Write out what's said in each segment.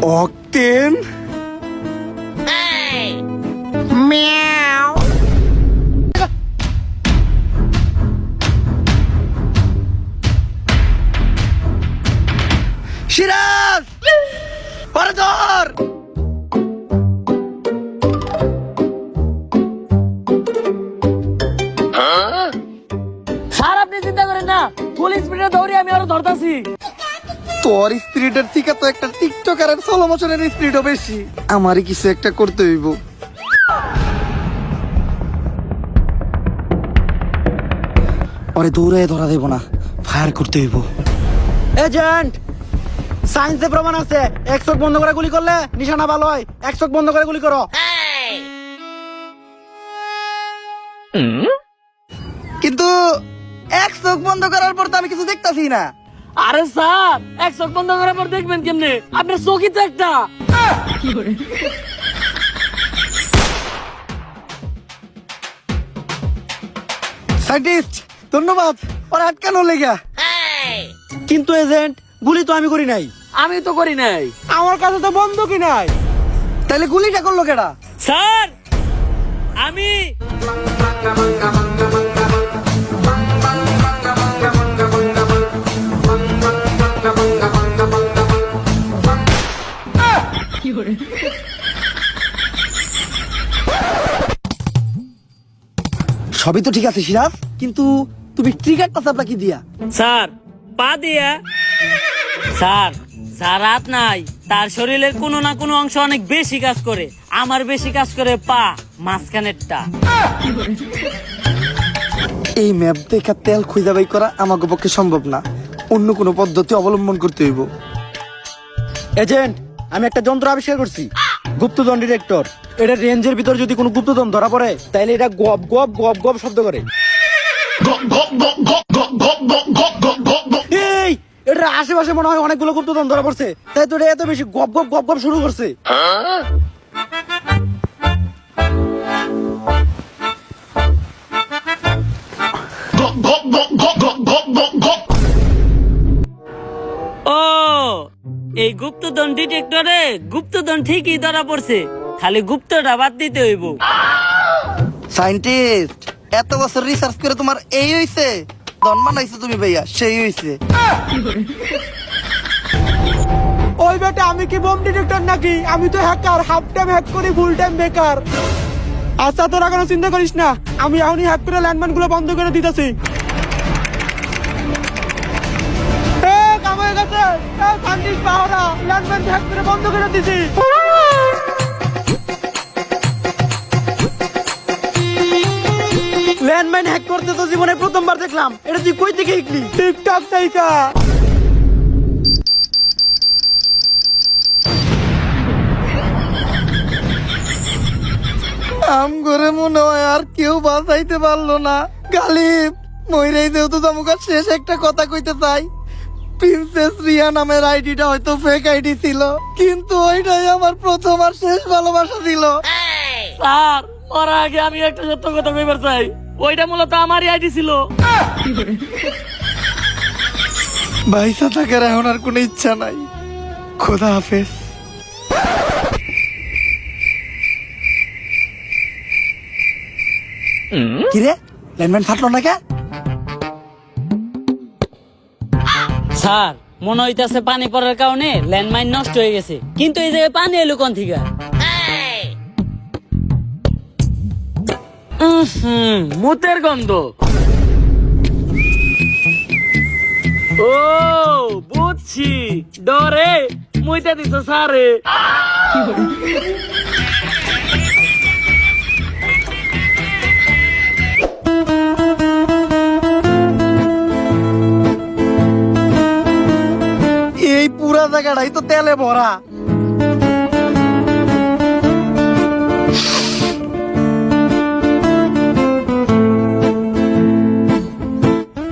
Octane Miao. Siraj পরে ধর। Sir আপনি চিন্তা করেন না, ফুল স্পিডে দৌড়ি আমি আরো ধরতাছি। তোর স্পিরিটের থেকে তো একটা টিকটকারের সোলো মোশনের স্পিরিটও বেশি। আমারই কিছু একটা করতে হইব। ওরে দৌড়ে ধরা দেব না, ফায়ার করতে হইব। এজেন্ট, সায়েন্সে প্রমাণ আছে এক চোখ বন্ধ করে গুলি করলে নিশানা ভালো হয়। এক চোখ বন্ধ করে গুলি করো। কিন্তু এক চোখ বন্ধ করার পর তো আমি কিছু দেখতাছি না। আরে স্যার, এক চোখ বন্ধ করার পর দেখবেন কেমনে? আপনার চোখই তো একটা। সাইন্টিস্ট ধন্যবাদ, ওর আটকানো লেগা। কিন্তু এজেন্ট, গুলি তো আমি করি নাই। আমি তো করি নাই। আমার কাছে তো বন্দুকই নাই। তাইলে গুলিটা করলো কেডা? স্যার আমি সবই তো ঠিক আছে সিরাজ, কিন্তু তুমি ট্রিগারটা চাপলা কি দিয়া? স্যার পা দিয়া। স্যার যার হাত নাই তার শরীরের কোনো না কোনো অংশ অনেক বেশি কাজ করে। আমার বেশি কাজ করে পা, মাঝখানেরটা। এই ম্যাপ দেখা তেল খুঁজে বাই করা আমাকে পক্ষে সম্ভব না, অন্য কোনো পদ্ধতি অবলম্বন করতে হইব। এজেন্ট, আমি একটা যন্ত্র আবিষ্কার করছি, গুপ্তধন ডিটেক্টর। এটা রেঞ্জের ভিতর যদি কোনো গুপ্তধন ধরা পড়ে তাইলে এটা গপ গপ গপ গপ শব্দ করে। এই, এটার আশেপাশে মনে হয় অনেকগুলো গুপ্তধন ধরা পড়ছে, তাই তো এটা এত বেশি গপ গপ গপ গপ শুরু করছে। ও, এই গুপ্তধন ডিটেক্টরে গুপ্তধন ঠিকই ধরা পড়ছে, খালি গুপ্তটা বাদ দিতে হইব। সাইন্টিস্ট, এত বছর রিসার্চ করে তোমার এই হইছে? ধনমান হইছে তুমি ভাইয়া, সেই হইছে। ওই বেটা, আমি কি বোম ডিটেক্টর নাকি? আমি তো হ্যাকার, হাফ টাইম হ্যাক করি, ফুল টাইম বেকার। আচ্ছা, তোরা কোনো চিন্তা করিস না, আমি এখনই হ্যাক করে ল্যান্ডমাইন গুলো বন্ধ করে দিতেছি। ল্যান্ডমাইন হ্যাক করে বন্ধ করে দিছি। ল্যান্ডমাইন হ্যাক করতে তো জীবনে প্রথমবার দেখলাম। এটা তুই কই থেকে শিখলি? টিকটক থেকে। আম করে মনে হয় আর কেউ বাঁচাইতে পারলো না। গালিব মইরাই যেহেতু তোমাকে শেষ একটা কথা কইতে চাই। প্রিন্সেস রিয়া নামের আইডিটা হয়তো ফেক আইডি ছিল, কিন্তু ওইটাই আমার প্রথম আর শেষ ভালোবাসা ছিল। স্যার, ওর আগে আমি একটা সত্য কথা কইবার চাই, ওইটা মূলত আমারই আইডি ছিল। বাইসা থাকার এখন আর কোনো ইচ্ছা নাই। খোদা হাফেজ। কিরে, ল্যান্ডম্যান ফাটলো না কে? স্যার মনে হইতাছে পানি পড়ার কারণে ল্যান্ডমাইন নষ্ট হয়ে গেছে, কিন্তু এই জায়গায় পানি এলো কোন থেকে? মুতের গন্ধ। ও বুঝছি, ডরে মুইতে দিছ স্যারে। এই পুরা জায়গাটাই তো তেলে ভরা।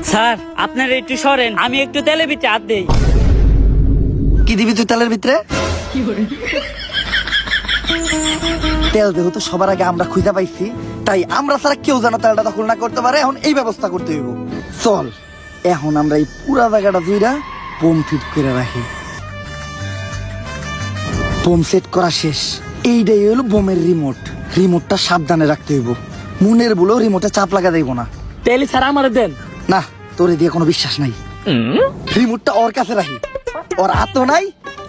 স্যার আপনার একটু সরেন, আমি একটু তেলে ভিতরে হাত দেই। কি দিবি তুই তেলের ভিতরে? তেল যেহেতু সবার আগে আমরা খুঁজে পাইছি, তাই আমরা ছাড়া কেউ যেন তেলটা দখল না করতে পারে। এখন এই ব্যবস্থা করতে হইব। চল, এখন আমরা এই পুরা জায়গাটা জুইরা বোম ফিট করে রাখি। বোম সেট করা শেষ। এইটাই হলো বোমের রিমোট। রিমোটটা সাবধানে রাখতে হইব। মনের বলেও রিমোটে চাপ লাগা দেব না। তাইলে স্যার আমার দেন। না, তোরে দিয়ে কোনো বিশ্বাস নাই। রিমোটটা ওর কাছে রাখি। ওর হাতও নাই,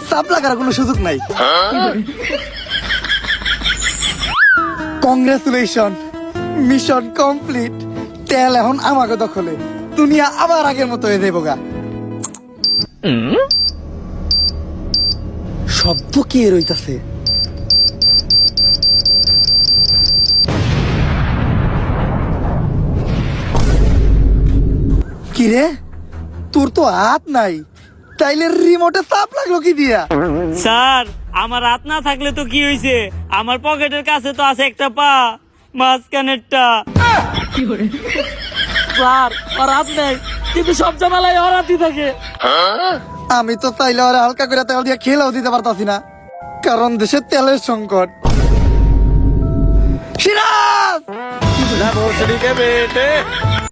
চাপ লাগার কোনো সুযোগ নাই। Congratulation, mission complete. তেল এখন আমাকে দখলে। দুনিয়া আবার আগের মতো হয়ে যাইব গা। শব্দ কে রইতাছে? কিরে, তোর তো হাত নাই, তাইলে রিমোটে চাপ লাগলো কি দিয়া? স্যার আমার হাত না থাকলে তো কি হয়েছে, আমার পকেটের কাছে তো আছে একটা পা, মাঝখানেরটা। স্যার ওর হাত নেই, কিন্তু সব জামালাই ওর হাতই থাকে। আমি তো চাইলে ওরা হালকা করে তেল দিয়ে খেলেও দিতে পারতাছি না, কারণ দেশে তেলের সংকট। সিরাজ!